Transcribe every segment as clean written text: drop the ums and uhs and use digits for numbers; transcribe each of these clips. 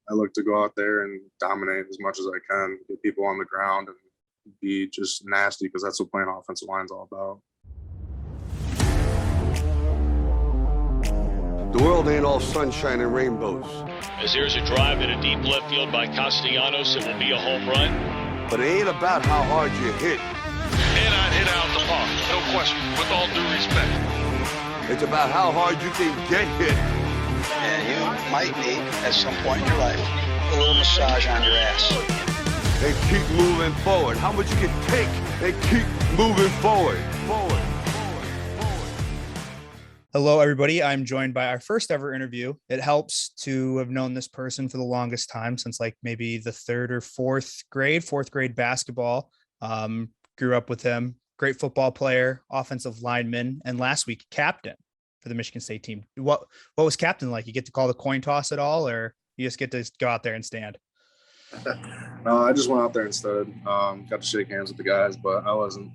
I look to go out there and dominate as much as I can, get people on the ground and be just nasty because that's what playing offensive line is all about. The world ain't all sunshine and rainbows. As there's a drive in a deep left field by Castellanos, it will be a home run. But it ain't about how hard you hit. Hit out the park, no question, with all due respect. It's about how hard you can get hit. And you might need, at some point in your life, a little massage on your ass. They keep moving forward. How much you can take, they keep moving forward. Hello, everybody. I'm joined by our first ever interview. It helps to have known this person for the longest time, since like maybe the third or fourth grade basketball. Grew up with him. Great football player, offensive lineman, and last week captain for the Michigan State team. What was captain like? You get to call the coin toss at all, or you just get to go out there and stand? No, I just went out there instead. Got to shake hands with the guys, but I wasn't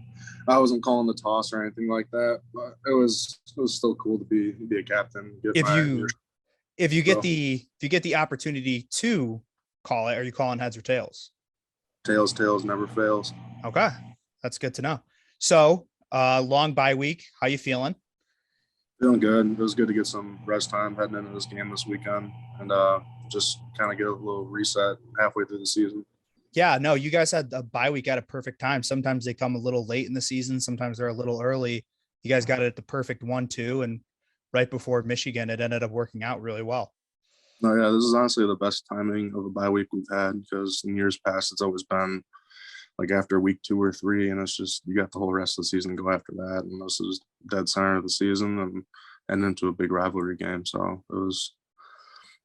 calling the toss or anything like that. But it was still cool to be a captain. If you get the opportunity to call it, are you calling heads or tails? Tails never fails. Okay, that's good to know. So, long bye week. How you feeling? Feeling good. It was good to get some rest time heading into this game this weekend, and just kind of get a little reset halfway through the season. Yeah, no, you guys had a bye week at a perfect time. Sometimes they come a little late in the season. Sometimes they're a little early. You guys got it at the perfect 1-2, and right before Michigan, it ended up working out really well. No, yeah, this is honestly the best timing of a bye week we've had, because in years past, it's always been like after week 2 or 3, and it's just, you got the whole rest of the season to go after that. And this is dead center of the season and into a big rivalry game. So it was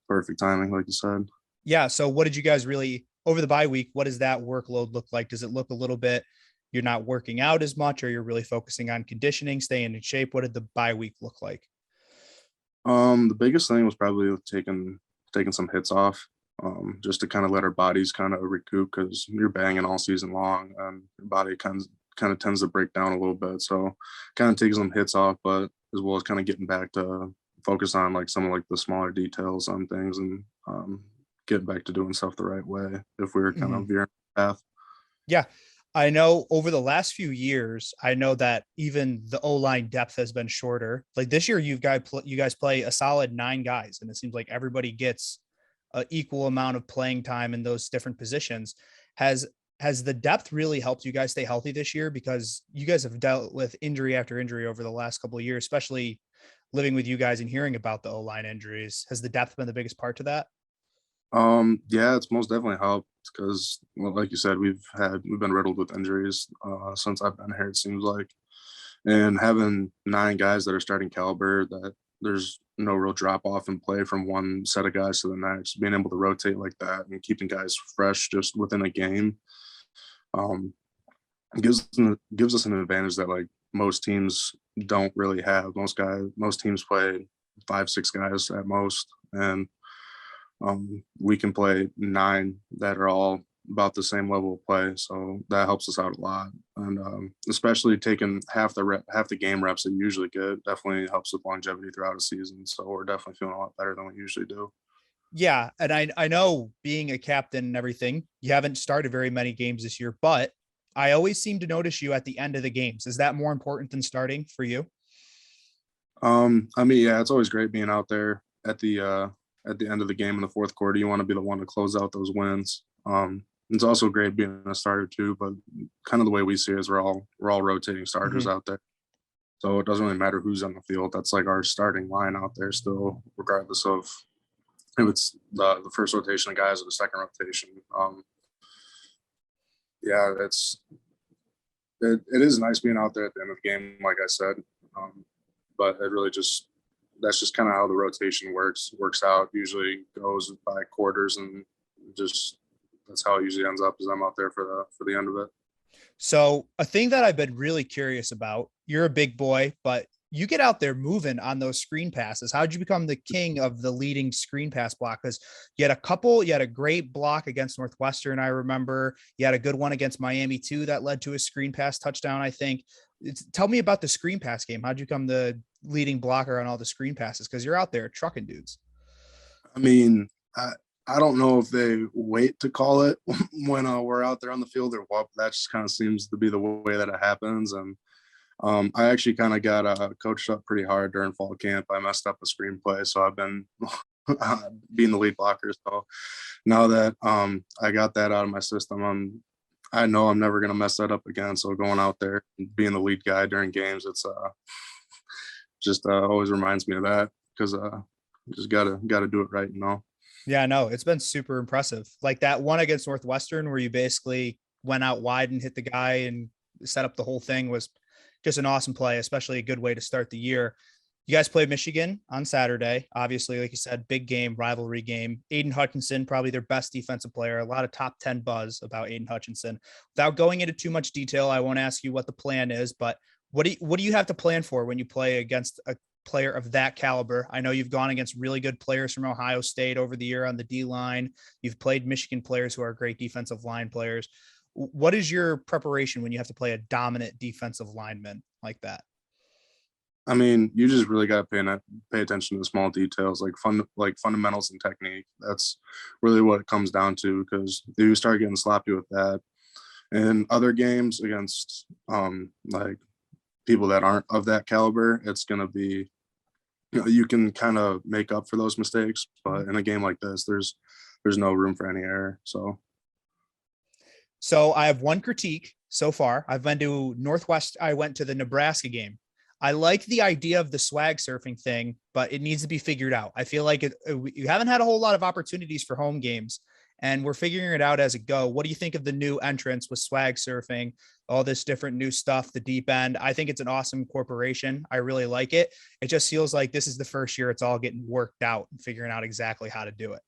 perfect timing, like you said. Yeah. So what did you guys really, over the bye week, what does that workload look like? Does it look a little bit, you're not working out as much, or you're really focusing on conditioning, staying in shape? What did the bye week look like? The biggest thing was probably taking some hits off, just to kind of let our bodies kind of recoup, because you're banging all season long and your body kind of tends to break down a little bit. So kind of taking some hits off, but as well as kind of getting back to focus on like some of like the smaller details on things, and getting back to doing stuff the right way if we were kind of veering the path. Yeah. I know over the last few years, I know that even the O-line depth has been shorter. Like this year, you guys play a solid 9 guys, and it seems like everybody gets an equal amount of playing time in those different positions. Has the depth really helped you guys stay healthy this year? Because you guys have dealt with injury after injury over the last couple of years, especially living with you guys and hearing about the O-line injuries. Has the depth been the biggest part to that? Yeah, it's most definitely helped, because like you said, we've been riddled with injuries since I've been here, it seems like. And having 9 guys that are starting caliber, that there's no real drop off in play from one set of guys to the next, being able to rotate like that and keeping guys fresh just within a game, gives us an advantage that like most teams don't really have. Most teams play 5-6 guys at most, and we can play 9 that are all about the same level of play. So that helps us out a lot. And especially taking half the game reps that you usually get definitely helps with longevity throughout a season. So we're definitely feeling a lot better than we usually do. Yeah. And I know, being a captain and everything, you haven't started very many games this year, but I always seem to notice you at the end of the games. Is that more important than starting for you? I mean, yeah, it's always great being out there at the end of the game in the fourth quarter. You want to be the one to close out those wins. It's also great being a starter too, but kind of the way we see it is we're all rotating starters out there. So it doesn't really matter who's on the field. That's like our starting line out there still, regardless of if it's the first rotation of guys or the second rotation. Yeah, it is nice being out there at the end of the game, like I said. But it really that's just kind of how the rotation works out. Usually goes by quarters, and just that's how it usually ends up, is I'm out there for the end of it. So a thing that I've been really curious about, you're a big boy, but you get out there moving on those screen passes. How'd you become the king of the leading screen pass block? Because you had a great block against Northwestern, I remember. You had a good one against Miami too that led to a screen pass touchdown, I think. Tell me about the screen pass game. How'd you become the leading blocker on all the screen passes? Because you're out there trucking dudes. I mean, I don't know if they wait to call it when we're out there on the field or what. That just kind of seems to be the way that it happens. And I actually kind of got coached up pretty hard during fall camp. I messed up a screenplay, so I've been being the lead blocker. So now that I got that out of my system, I know I'm never gonna mess that up again. So going out there and being the lead guy during games, it's just always reminds me of that because just gotta do it right, you know. Yeah, no, it's been super impressive. Like that one against Northwestern where you basically went out wide and hit the guy and set up the whole thing was just an awesome play, especially a good way to start the year. You guys played Michigan on Saturday. Obviously, like you said, big game, rivalry game. Aiden Hutchinson, probably their best defensive player. A lot of top 10 buzz about Aiden Hutchinson. Without going into too much detail, I won't ask you what the plan is, but what do you have to plan for when you play against a player of that caliber? I know you've gone against really good players from Ohio State over the year on the D line. You've played Michigan players who are great defensive line players. What is your preparation when you have to play a dominant defensive lineman like that? I mean, you just really got to pay attention to the small details, like fundamentals and technique. That's really what it comes down to. Because if you start getting sloppy with that, in other games against like people that aren't of that caliber, it's gonna be, you know, you can kind of make up for those mistakes. But in a game like this, there's no room for any error. So I have one critique so far. I've been to Northwest. I went to the Nebraska game. I like the idea of the swag surfing thing, but it needs to be figured out. I feel like you haven't had a whole lot of opportunities for home games, and we're figuring it out as it go. What do you think of the new entrance with swag surfing, all this different new stuff, the deep end? I think it's an awesome corporation. I really like it. It just feels like this is the first year it's all getting worked out and figuring out exactly how to do it.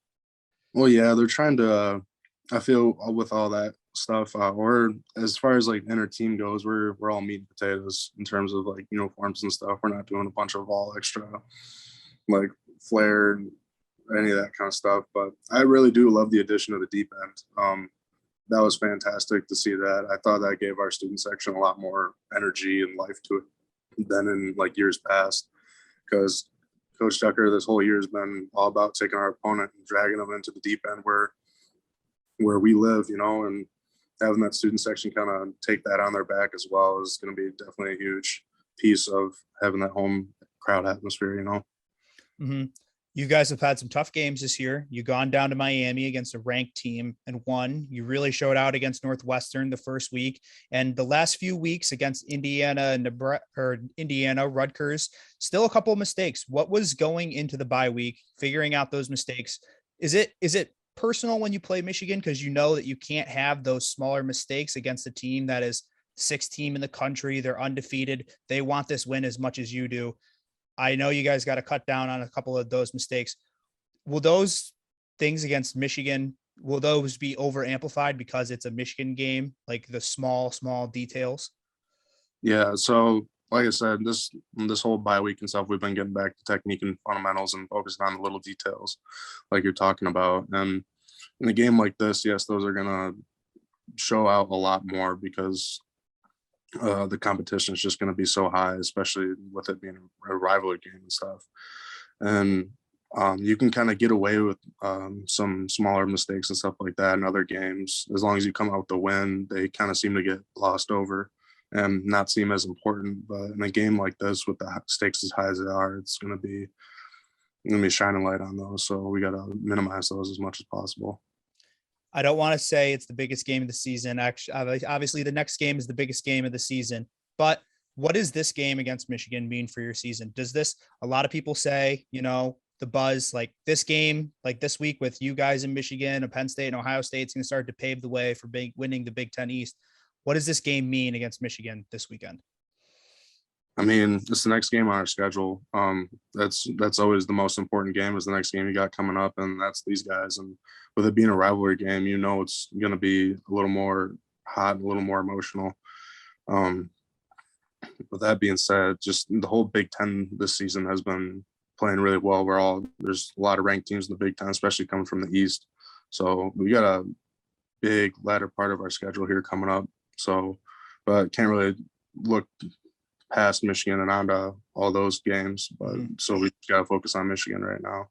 Well, yeah, they're trying to. I feel with all that stuff, or as far as like inner team goes, we're all meat and potatoes in terms of like uniforms and stuff. We're not doing a bunch of all extra like flair and any of that kind of stuff. But I really do love the addition of the deep end. That was fantastic to see that. I thought that gave our student section a lot more energy and life to it than in like years past. Because Coach Tucker this whole year has been all about taking our opponent and dragging them into the deep end where we live, and having that student section kind of take that on their back as well is going to be definitely a huge piece of having that home crowd atmosphere. Mm-hmm. You guys have had some tough games this year. You've gone down to Miami against a ranked team and won. You really showed out against Northwestern the first week, and the last few weeks against Indiana, Rutgers, still a couple of mistakes. What was going into the bye week, figuring out those mistakes? Is it personal when you play Michigan because you know that you can't have those smaller mistakes against a team that is sixth team in the country? They're undefeated. They want this win as much as you do. I know you guys got to cut down on a couple of those mistakes. Will those things against Michigan, will those be over amplified because it's a Michigan game, like the small details? Yeah. So like I said, this whole bye week and stuff, we've been getting back to technique and fundamentals and focusing on the little details like you're talking about. And in a game like this, yes, those are going to show out a lot more because the competition is just going to be so high, especially with it being a rivalry game and stuff. And you can kind of get away with some smaller mistakes and stuff like that in other games. As long as you come out with the win, they kind of seem to get glossed over and not seem as important. But in a game like this, with the stakes as high as they are, it's going to be shining light on those. So we got to minimize those as much as possible. I don't want to say it's the biggest game of the season. Actually, obviously the next game is the biggest game of the season, but what does this game against Michigan mean for your season? Does this, a lot of people say, the buzz, like this game, like this week with you guys in Michigan and Penn State and Ohio State, it's going to start to pave the way for winning the Big Ten East. What does this game mean against Michigan this weekend? I mean, it's the next game on our schedule. That's always the most important game is the next game you got coming up, and that's these guys. And with it being a rivalry game, it's going to be a little more hot, a little more emotional. With that being said, just the whole Big Ten this season has been playing really well. There's a lot of ranked teams in the Big Ten, especially coming from the East. So we got a big latter part of our schedule here coming up. So, but can't really look past Michigan and onto all those games. But so we got to focus on Michigan right now.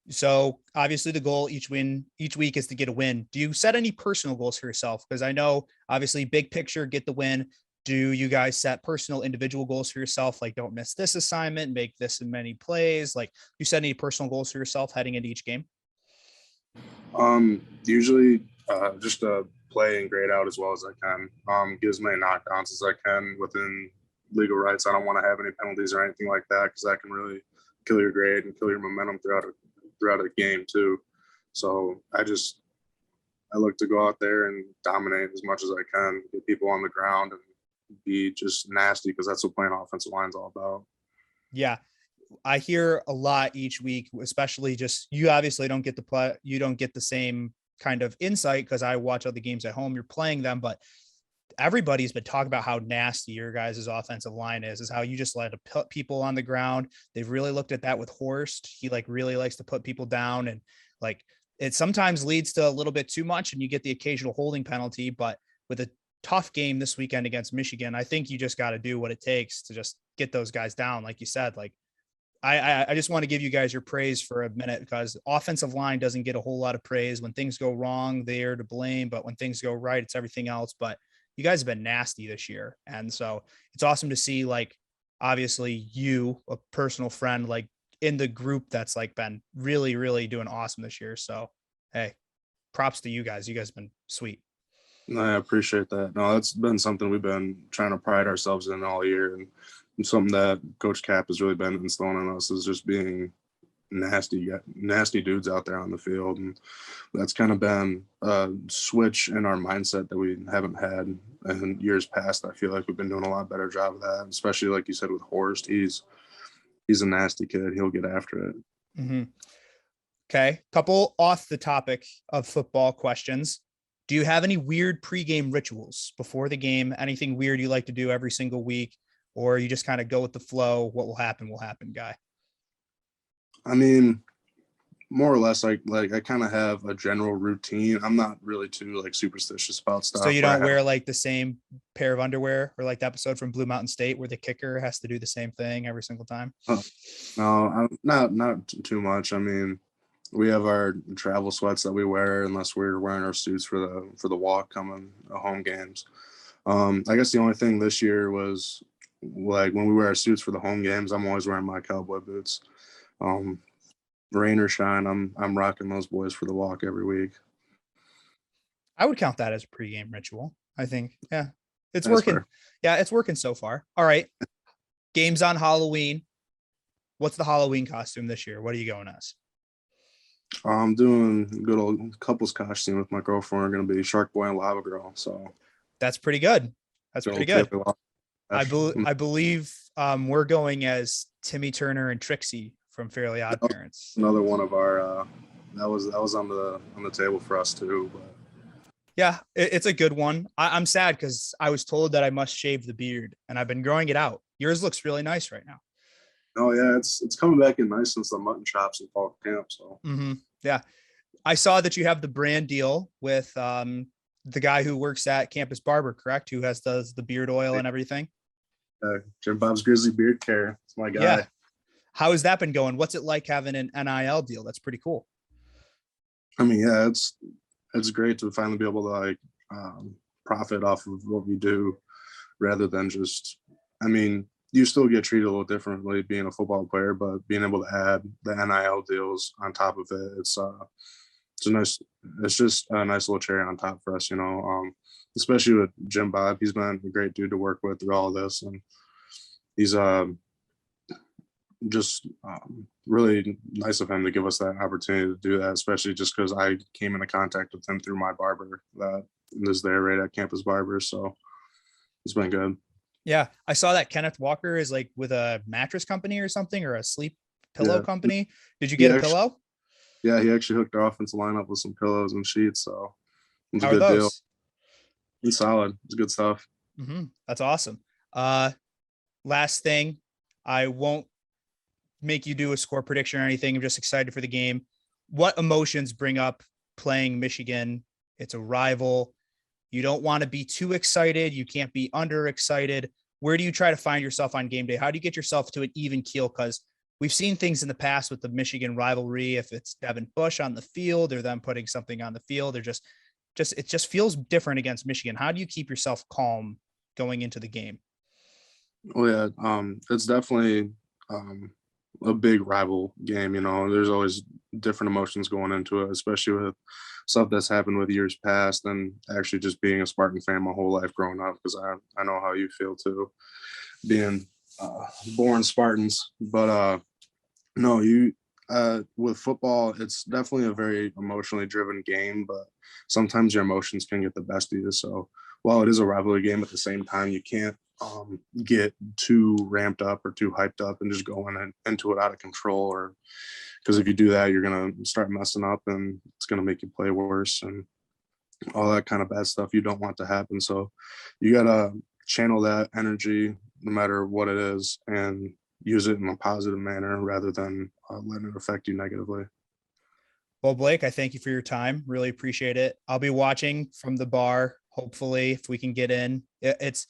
So obviously the goal each week is to get a win. Do you set any personal goals for yourself? Because I know obviously big picture, get the win. Do you guys set personal individual goals for yourself? Like don't miss this assignment, make this in many plays. Like you set any personal goals for yourself heading into each game? Usually just play and grade out as well as I can. Get as many knockdowns as I can within legal rights. I don't want to have any penalties or anything like that because that can really kill your grade and kill your momentum throughout a game too. So I look to go out there and dominate as much as I can, get people on the ground and be just nasty because that's what playing offensive line is all about. Yeah. I hear a lot each week, especially just you obviously don't get to play. You don't get the same kind of insight because I watch other games at home. You're playing them, but everybody's been talking about how nasty your guys' offensive line is how you just let to put people on the ground. They've really looked at that with Horst. He like really likes to put people down and like it sometimes leads to a little bit too much and you get the occasional holding penalty, but with a tough game this weekend against Michigan, I think you just got to do what it takes to just get those guys down. Like you said, like I just want to give you guys your praise for a minute because offensive line doesn't get a whole lot of praise. When things go wrong, they're to blame, but when things go right, it's everything else. But you guys have been nasty this year. And so it's awesome to see, like, obviously you, a personal friend, like in the group that's like been really, really doing awesome this year. So, hey, props to you guys. You guys have been sweet. I appreciate that. No, that's been something we've been trying to pride ourselves in all year. And something that Coach Cap has really been installing on us is just being nasty dudes out there on the field. And that's kind of been a switch in our mindset that we haven't had in years past. I feel like we've been doing a lot better job of that, especially like you said with Horst. He's a nasty kid. He'll get after it. Mm-hmm. Okay. Couple off the topic of football questions. Do you have any weird pregame rituals before the game? Anything weird you like to do every single week? Or you just kind of go with the flow? What will happen guy? I mean, more or less like I kind of have a general routine. I'm not really too like superstitious about stuff. So you don't wear like the same pair of underwear or like the episode from Blue Mountain State where the kicker has to do the same thing every single time? No, not too much. I mean, we have our travel sweats that we wear unless we're wearing our suits for the walk coming home games. I guess the only thing this year was like when we wear our suits for the home games, I'm always wearing my cowboy boots. Rain or shine, I'm rocking those boys for the walk every week. I would count that as a pregame ritual. I think, yeah, it's That's working. fair. Yeah, it's working so far. All right. Games on Halloween. What's the Halloween costume this year? What are you going as? I'm doing good old couples costume with my girlfriend. We're going to be Shark Boy and Lava Girl. So that's pretty good. That's pretty good. I believe we're going as Timmy Turner and Trixie from Fairly Odd Parents. Another one of our that was on the table for us too. But yeah, it's a good one. I'm sad because I was told that I must shave the beard, and I've been growing it out. Yours looks really nice right now. Oh yeah, it's coming back in nice since the mutton chops and fall camp. So yeah, I saw that you have the brand deal with the guy who works at Campus Barber, correct? Who does the beard oil and everything. Jim Bob's Grizzly Beard Care. It's my guy. Yeah. How has that been going? What's it like having an NIL deal? That's pretty cool. I mean, yeah, it's great to finally be able to like profit off of what we do rather than just, I mean, you still get treated a little differently being a football player, but being able to add the NIL deals on top of it, it's just a nice little cherry on top for us, you know, especially with Jim Bob. He's been a great dude to work with through all this. And he's just really nice of him to give us that opportunity to do that, especially just because I came into contact with him through my barber that is there right at Campus Barber. So it's been good. Yeah. I saw that Kenneth Walker is like with a mattress company or something, or a sleep pillow company. Did you get a pillow? Yeah, he actually hooked our offensive line up with some pillows and sheets. So it's a good deal. It's solid. It's good stuff. That's awesome. Last thing, I won't make you do a score prediction or anything. I'm just excited for the game. What emotions bring up playing Michigan? It's a rival. You don't want to be too excited. You can't be under excited. Where do you try to find yourself on game day? How do you get yourself to an even keel? Because we've seen things in the past with the Michigan rivalry. If it's Devin Bush on the field or them putting something on the field, or it just feels different against Michigan. How do you keep yourself calm going into the game? Oh yeah, it's definitely a big rival game. There's always different emotions going into it, especially with stuff that's happened with years past, and actually just being a Spartan fan my whole life growing up, because I know how you feel too, being born Spartans. But no, with football, it's definitely a very emotionally driven game, but sometimes your emotions can get the best of you. So while it is a rivalry game, at the same time, you can't get too ramped up or too hyped up and just going into it out of control, or because if you do that, you're going to start messing up and it's going to make you play worse and all that kind of bad stuff you don't want to happen. So you got to channel that energy no matter what it is and use it in a positive manner rather than letting it affect you negatively. Well, Blake, I thank you for your time. Really appreciate it. I'll be watching from the bar. Hopefully, if we can get in, it's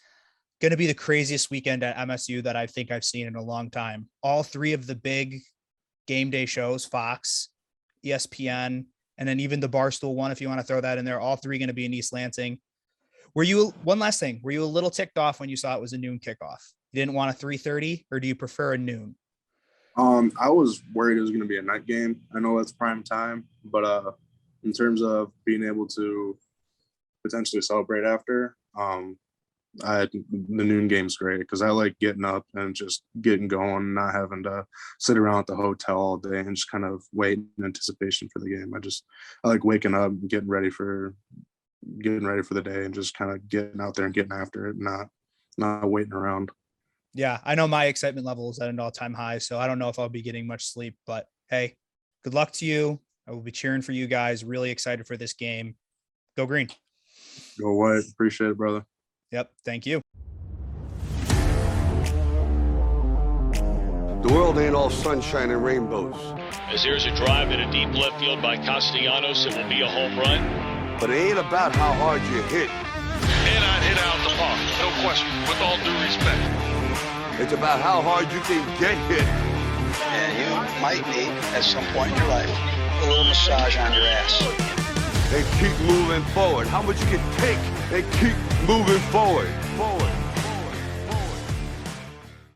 going to be the craziest weekend at MSU that I think I've seen in a long time. All three of the big game day shows, Fox, ESPN, and then even the Barstool one, if you want to throw that in there, all three going to be in East Lansing. One last thing, were you a little ticked off when you saw it was a noon kickoff? You didn't want a 3:30, or do you prefer a noon? I was worried it was going to be a night game. I know that's prime time, but in terms of being able to potentially celebrate after, the noon game's great because I like getting up and just getting going, not having to sit around at the hotel all day and just kind of wait in anticipation for the game. I like waking up, getting ready for the day, and just kind of getting out there and getting after it, not waiting around. Yeah, I know my excitement level is at an all-time high, so I don't know if I'll be getting much sleep, but hey, good luck to you. I will be cheering for you guys. Really excited for this game. Go Green. Go White. Appreciate it, brother. Yep. Thank you. The world ain't all sunshine and rainbows, As here's a drive in a deep left field by Castellanos. It will be a home run. but it ain't about how hard you hit. And I'd hit out the park, no question, with all due respect. It's about how hard you can get hit. And you might need, at some point in your life, a little massage on your ass. And keep moving forward. How much you can take and keep moving forward.